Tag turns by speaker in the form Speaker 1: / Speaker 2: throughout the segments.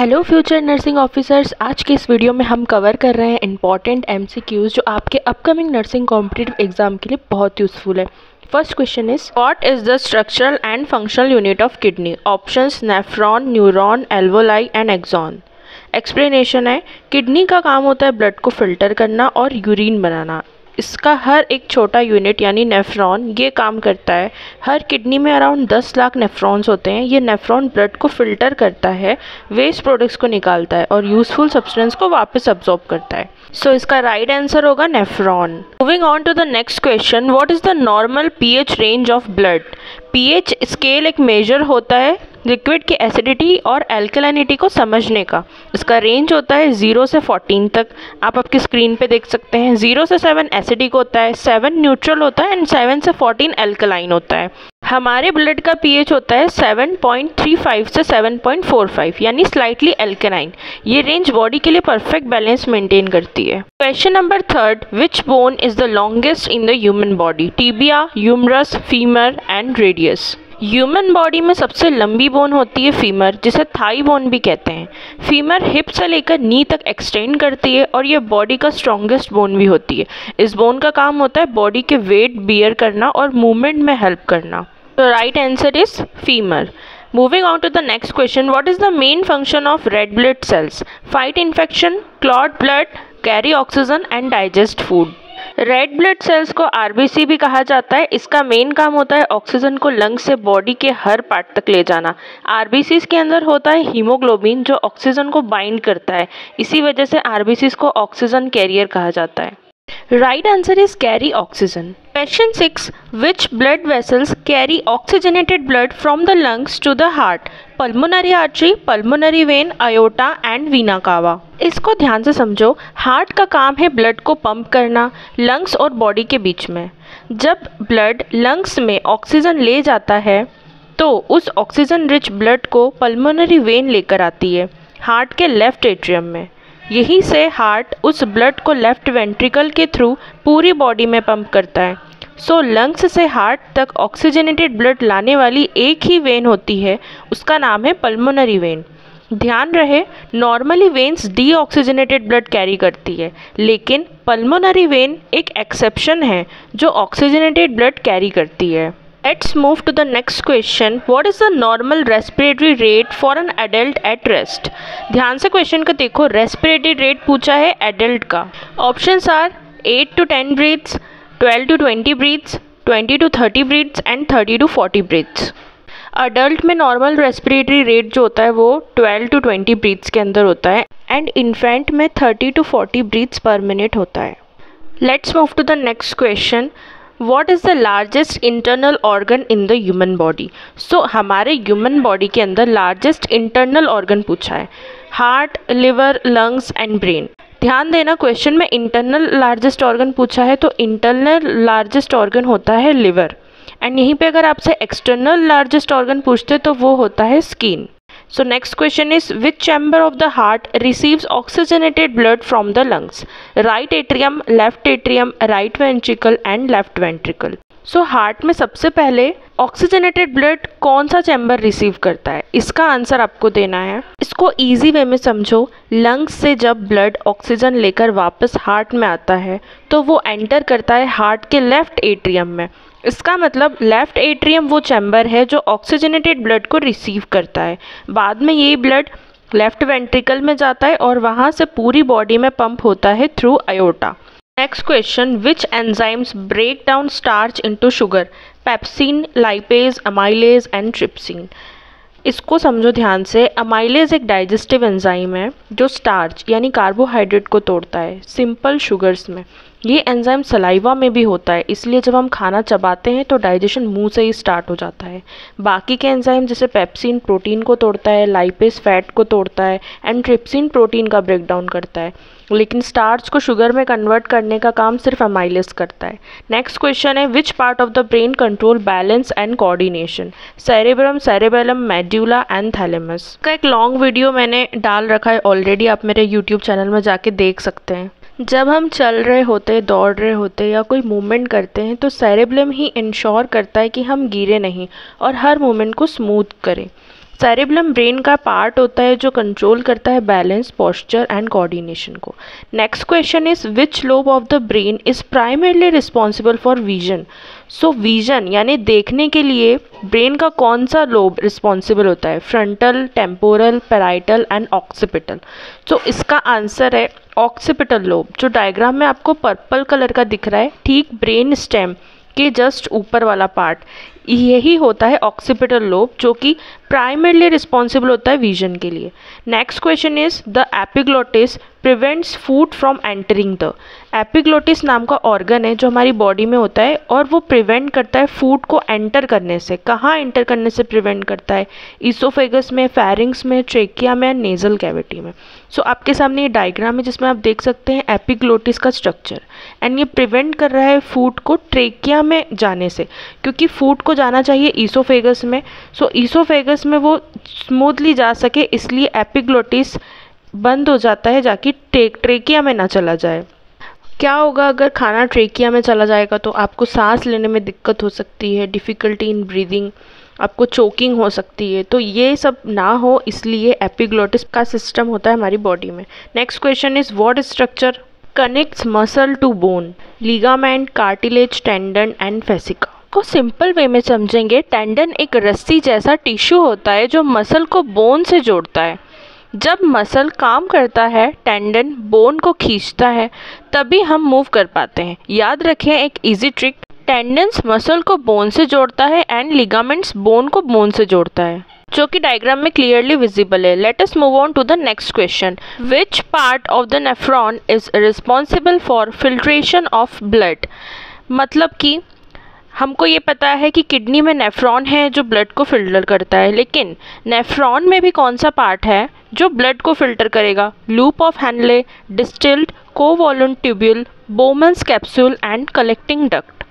Speaker 1: Hello future nursing officers, आज के इस वीडियो में हम कवर कर रहे हैं इंपॉर्टेंट एमसीक्यूज जो आपके अपकमिंग नर्सिंग कॉम्पिटिटिव एग्जाम के लिए बहुत यूजफुल है। First question is what is the structural and functional unit of kidney? Options nephron, neuron, alveoli and axon. Explanation है, किडनी का काम होता है ब्लड को फिल्टर करना और यूरिन बनाना। इसका हर एक छोटा यूनिट यानी नेफ्रॉन ये काम करता है। हर किडनी में अराउंड 10 लाख नेफ्रॉन्स होते हैं। ये नेफ्रॉन ब्लड को फिल्टर करता है, वेस्ट प्रोडक्ट्स को निकालता है और यूजफुल सब्सटेंस को वापस अब्जॉर्ब करता है। सो इसका राइट आंसर होगा nephron. Moving on to the next question, what is the normal pH range of blood? PH scale एक मेजर होता है लिक्विड की एसिडिटी और एल्कलाइनिटी को समझने का। इसका रेंज होता है 0 से 14 तक। आप आपकी स्क्रीन पे देख सकते हैं। 0 से 7 एसिडिक होता है, 7 न्यूट्रल होता है एंड 7 से 14 एल्कलाइन होता है। हमारे ब्लड का पीएच होता है 7.35 से 7.45 यानी स्लाइटली एल्कलाइन। ये रेंज बॉडी के लिए परफेक्ट बैलेंस मेंटेन करती है। Question number 3, which bone is the longest in the human body? Tibia, humerus, femur and radius. Human body में सबसे लंबी बोन होती है फीमर, जिसे थाई बोन भी कहते हैं। फीमर हिप से लेकर नी तक एक्सटेंड करती है और ये बॉडी का स्ट्रॉन्गेस्ट बोन भी होती है। इस बोन का काम होता है बॉडी के वेट बियर करना और मूवमेंट में हेल्प करना। तो right answer is femur. Moving on to the next question, what is the main function of red blood cells? Fight infection, clot blood, carry oxygen and digest food. Red blood cells को RBC भी कहा जाता है। इसका main काम होता है oxygen को लंग से बॉडी के हर पार्ट तक ले जाना। आरबीसीज के अंदर होता है हीमोग्लोबिन जो ऑक्सीजन को बाइंड करता है। इसी वजह से आरबीसीज को ऑक्सीजन कैरियर कहा जाता है। Right answer is carry oxygen. Question 6, which blood vessels carry oxygenated blood from the lungs to the heart? Pulmonary artery, pulmonary vein, aorta and vena cava. इसको ध्यान से समझो। हार्ट का काम है ब्लड को पंप करना लंग्स और बॉडी के बीच में। जब ब्लड लंग्स में ऑक्सीजन ले जाता है तो उस ऑक्सीजन रिच ब्लड को पल्मोनरी वेन लेकर आती है हार्ट के लेफ्ट एट्रियम में। यहीं से हार्ट उस ब्लड को लेफ्ट वेंट्रिकल के थ्रू पूरी बॉडी में पंप करता है। सो लंग्स से हार्ट तक ऑक्सीजनेटेड ब्लड लाने वाली एक ही वेन होती है, उसका नाम है पल्मोनरी वेन। ध्यान रहे, normally veins deoxygenated blood carry करती है, लेकिन पल्मोनरी वेन एक एक्सेप्शन है जो ऑक्सीजनेटेड ब्लड कैरी करती है। Let's move to the next question. What is the normal respiratory rate for an adult at rest? ध्यान से क्वेश्चन को देखो। रेस्पिरेटरी रेट पूछा है एडल्ट का। Options are 8 to 10 breaths, 12 to 20 breaths, 20 to 30 breaths and 30 to 40 breaths। Adult में normal respiratory rate जो होता है वो 12 to 20 ब्रीथ्स के अंदर होता है एंड इन्फेंट में 30 to 40 ब्रीथ्स पर मिनट होता है। Let's move to the next question. What is the largest internal organ in the human body? So हमारे ह्यूमन बॉडी के अंदर लार्जेस्ट इंटरनल ऑर्गन पूछा है। Heart, liver, lungs and brain. ध्यान देना, क्वेश्चन में इंटरनल लार्जेस्ट ऑर्गन पूछा है तो इंटरनल लार्जेस्ट ऑर्गन होता है लिवर एंड यहीं पे अगर आपसे एक्सटर्नल लार्जेस्ट ऑर्गन पूछते तो वो होता है skin. So next question is, which chamber of the heart receives oxygenated blood from the lungs? Right atrium, left atrium, right ventricle and left ventricle. So heart में सबसे पहले ऑक्सीजनेटेड ब्लड कौन सा चैम्बर रिसीव करता है? इसका answer आपको देना है। इसको इजी वे में समझो। लंग्स से जब ब्लड ऑक्सीजन लेकर वापस हार्ट में आता है तो वो एंटर करता है हार्ट के लेफ्ट एट्रियम में। इसका मतलब लेफ्ट एट्रियम वो चैम्बर है जो ऑक्सीजनेटेड ब्लड को रिसीव करता है। बाद में ये ब्लड लेफ्ट वेंट्रिकल में जाता है और वहाँ से पूरी बॉडी में पंप होता है through aorta. Next question, which enzymes break down starch into sugar? Pepsin, lipase, amylase and trypsin. इसको समझो ध्यान से। अमाइलेज एक डाइजेस्टिव एंजाइम है जो स्टार्च यानी कार्बोहाइड्रेट को तोड़ता है सिंपल शुगर्स में। ये एंजाइम सलाइवा में भी होता है, इसलिए जब हम खाना चबाते हैं तो डाइजेशन मुंह से ही स्टार्ट हो जाता है। बाकी के एंजाइम जैसे पेप्सिन प्रोटीन को तोड़ता है, लाइपेज फैट को तोड़ता है एंड ट्रिप्सिन प्रोटीन का ब्रेक डाउन करता है, लेकिन स्टार्च को शुगर में कन्वर्ट करने का काम सिर्फ अमाइलेज करता है। नेक्स्ट क्वेश्चन है, विच part of the brain control balance and coordination? Cerebrum, cerebellum, medulla and thalamus. का एक लॉन्ग वीडियो मैंने डाल रखा है ऑलरेडी, आप मेरे यूट्यूब चैनल में जाके देख सकते हैं। जब हम चल रहे होते, दौड़ रहे होते या कोई मूवमेंट करते हैं तो सेरेब्रम ही इंश्योर करता है कि हम गिरे नहीं और हर मूवमेंट को स्मूथ करें। सेरेबलम ब्रेन का पार्ट होता है जो कंट्रोल करता है बैलेंस, पोस्चर एंड कोऑर्डिनेशन को। Next question is which lobe of the brain is primarily responsible for vision. So vision यानी देखने के लिए ब्रेन का कौन सा लोब रिस्पॉन्सिबल होता है? Frontal, temporal, parietal and occipital. So इसका आंसर है ऑक्सीपिटल लोब, जो डायग्राम में आपको पर्पल कलर का दिख रहा है, ठीक ब्रेन स्टेम के जस्ट ऊपर वाला पार्ट, यही होता है ऑक्सीपिटल लोब, जो कि प्राइमरली रिस्पॉन्सिबल होता है विजन के लिए। Next question is the epiglottis prevents food from entering the. Epiglottis नाम का ऑर्गन है जो हमारी बॉडी में होता है और वो प्रिवेंट करता है फूड को एंटर करने से। कहाँ एंटर करने से प्रिवेंट करता है? ईसोफेगस में, फेरिंग्स में, ट्रेकिया में, नेजल कैविटी में। सो आपके सामने ये डायग्राम है जिसमें आप देख सकते हैं एपिग्लोटिस का स्ट्रक्चर, एंड ये प्रिवेंट कर रहा है फूड को ट्रेकिया में जाने से, क्योंकि फूड को जाना चाहिए ईसोफेगस में। सो ईसोफेगस में वो स्मूथली जा सके, इसलिए एपिग्लोटिस बंद हो जाता है जाके ट्रेकिया में ना चला जाए। क्या होगा अगर खाना ट्रेकिया में चला जाएगा? तो आपको सांस लेने में दिक्कत हो सकती है, डिफ़िकल्टी इन ब्रीदिंग, आपको चोकिंग हो सकती है। तो ये सब ना हो इसलिए एपिग्लोटिस का सिस्टम होता है हमारी बॉडी में। Next question is what structure connects muscle to bone? Ligament, cartilage, tendon and fascia. को सिंपल वे में समझेंगे, टेंडन एक रस्सी जैसा टिश्यू होता है जो मसल को बोन से जोड़ता है। जब मसल काम करता है, टेंडन बोन को खींचता है, तभी हम मूव कर पाते हैं। याद रखें एक इजी ट्रिक, टेंडन्स मसल को बोन से जोड़ता है एंड लिगामेंट्स बोन को बोन से जोड़ता है, जो कि डायग्राम में क्लियरली विजिबल है। Let us move on to the next question. Which part of the nephron is responsible for filtration of blood? मतलब कि हमको ये पता है कि किडनी में नेफ्रॉन है जो ब्लड को फिल्टर करता है, लेकिन नेफ्रॉन में भी कौन सा पार्ट है जो ब्लड को फिल्टर करेगा? Loop of Henle, distal, convoluted tubule, Bowman's capsule and collecting duct.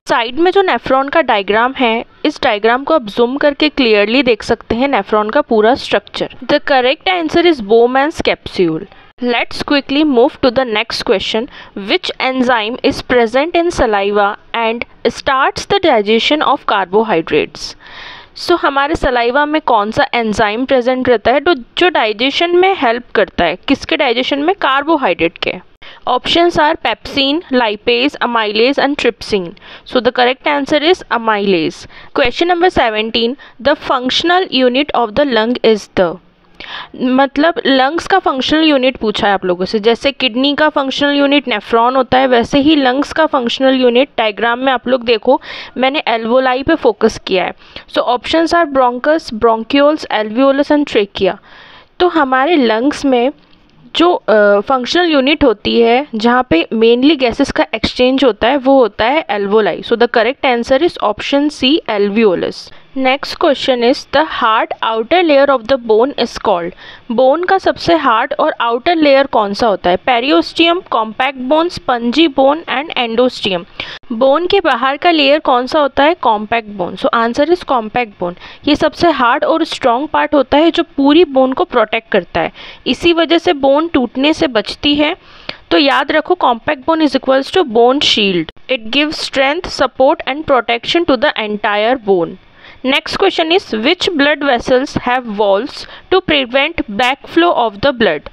Speaker 1: Side में जो नेफ्रॉन का डायग्राम है, इस डायग्राम को आप जूम करके क्लियरली देख सकते हैं नेफ्रॉन का पूरा structure. The correct answer is Bowman's capsule. Let's quickly move to the next question. Which enzyme is present in saliva and starts the digestion of carbohydrates? So हमारे saliva में कौन सा एंजाइम प्रेजेंट रहता है जो digestion में help करता है? किसके डाइजेशन में? कार्बोहाइड्रेट के। Options are pepsin, lipase, amylase and trypsin. So the correct answer is amylase. Question number 17. The functional unit of the lung is the। मतलब लंग्स का फंक्शनल यूनिट पूछा है आप लोगों से। जैसे किडनी का फंक्शनल यूनिट नेफ्रॉन होता है, वैसे ही लंग्स का फंक्शनल यूनिट, डायग्राम में आप लोग देखो मैंने एल्वोलाई पे फोकस किया है। So options are bronchus, bronchioles, alveolus and trachea. तो हमारे लंग्स में जो फंक्शनल यूनिट होती है जहाँ पे मेनली गैसेस का एक्सचेंज होता है, वो होता है alveoli. So the correct answer is option C, alveolus. Next question is the hard outer layer of the bone is called. Bone का सबसे हार्ड और आउटर लेयर कौन सा होता है? Periosteum, compact bone, spongy bone and endosteum. Bone के बाहर का लेयर कौन सा होता है? Compact bone. So answer is compact bone. ये सबसे हार्ड और स्ट्रॉन्ग पार्ट होता है जो पूरी बोन को प्रोटेक्ट करता है, इसी वजह से बोन टूटने से बचती है। तो याद रखो compact bone is equals to bone shield. It gives strength, support and protection to the entire bone. Next question is which blood vessels have valves to prevent backflow of the blood?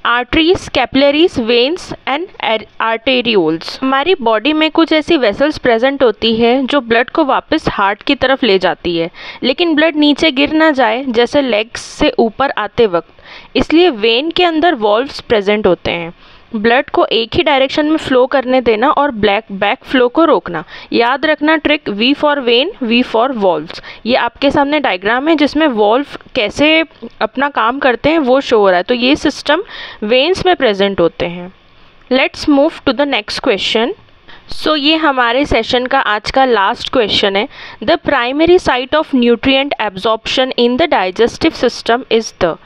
Speaker 1: Arteries, capillaries, veins and arterioles. हमारी body में कुछ ऐसी vessels present होती है जो blood को वापस heart की तरफ ले जाती है, लेकिन ब्लड नीचे गिर ना जाए जैसे लेग्स से ऊपर आते वक्त, इसलिए वेन के अंदर वॉल्व्स प्रेजेंट होते हैं। ब्लड को एक ही डायरेक्शन में फ्लो करने देना और बैक फ्लो को रोकना। याद रखना trick, V for vein, V for valves. ये आपके सामने डायग्राम है जिसमें वॉल्व कैसे अपना काम करते हैं वो शो हो रहा है। तो ये सिस्टम वेन्स में प्रेजेंट होते हैं। Let's move to the next question. So ये हमारे सेशन का आज का लास्ट क्वेश्चन है। The primary site of nutrient absorption in the digestive system is the.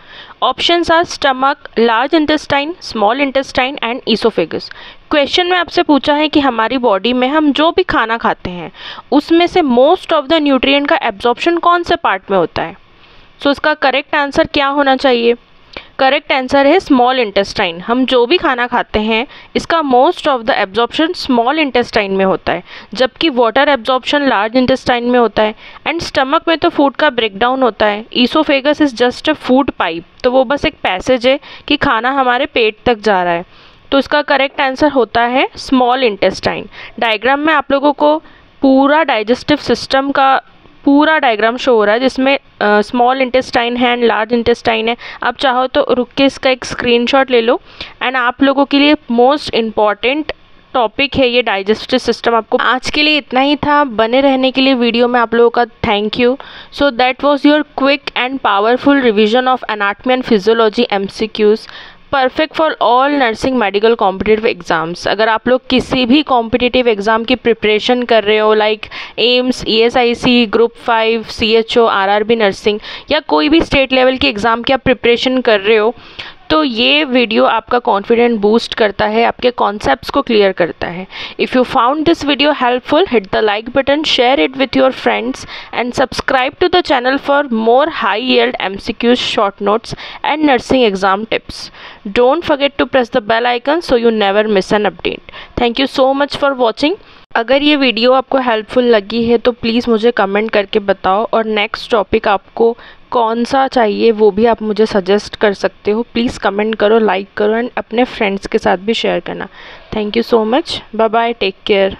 Speaker 1: Options are stomach, large intestine, small intestine and oesophagus. Question में आपसे पूछा है कि हमारी बॉडी में हम जो भी खाना खाते हैं उसमें से मोस्ट ऑफ द न्यूट्रिएंट का एब्जॉर्प्शन कौन से पार्ट में होता है? सो इसका करेक्ट आंसर क्या होना चाहिए? करेक्ट आंसर है स्मॉल इंटेस्टाइन। हम जो भी खाना खाते हैं इसका most of the absorption small intestine में होता है, जबकि वाटर एब्जॉर्प्शन लार्ज इंटेस्टाइन में होता है। एंड स्टमक में तो फूड का ब्रेकडाउन होता है। Oesophagus is just a food pipe, तो वो बस एक पैसेज है कि खाना हमारे पेट तक जा रहा है। तो इसका करेक्ट आंसर होता है स्मॉल इंटेस्टाइन। डायग्राम में आप लोगों को पूरा डाइजेस्टिव सिस्टम का पूरा डायग्राम शो हो रहा है, जिसमें स्मॉल इंटेस्टाइन है एंड लार्ज इंटेस्टाइन है। आप चाहो तो रुक के इसका एक स्क्रीनशॉट ले लो। एंड आप लोगों के लिए मोस्ट इम्पॉर्टेंट टॉपिक है ये डाइजेस्टिव सिस्टम। आपको आज के लिए इतना ही था। बने रहने के लिए वीडियो में आप लोगों का thank you. So that was your quick and powerful revision of anatomy and physiology MCQs, perfect for all nursing medical competitive exams. अगर आप लोग किसी भी कॉम्पिटिटिव एग्ज़ाम की प्रिपरेशन कर रहे हो, like AIIMS, ESIC, group 5, CHO, RRB nursing, या कोई भी स्टेट लेवल की एग्ज़ाम की आप प्रिपरेशन कर रहे हो, तो ये वीडियो आपका कॉन्फिडेंट बूस्ट करता है, आपके कॉन्सेप्ट्स को क्लियर करता है। If you found this video helpful, hit the like button, share it with your friends and subscribe to the channel for more high yield MCQs, short notes and nursing exam tips. Don't forget to press the bell icon so you never miss an update. Thank you so much for watching. अगर ये video आपको helpful लगी है तो please मुझे comment करके बताओ, और नेक्स्ट टॉपिक आपको कौन सा चाहिए वो भी आप मुझे सजेस्ट कर सकते हो। प्लीज़ कमेंट करो, लाइक करो एंड अपने फ्रेंड्स के साथ भी शेयर करना। Thank you so much. Bye bye, take care.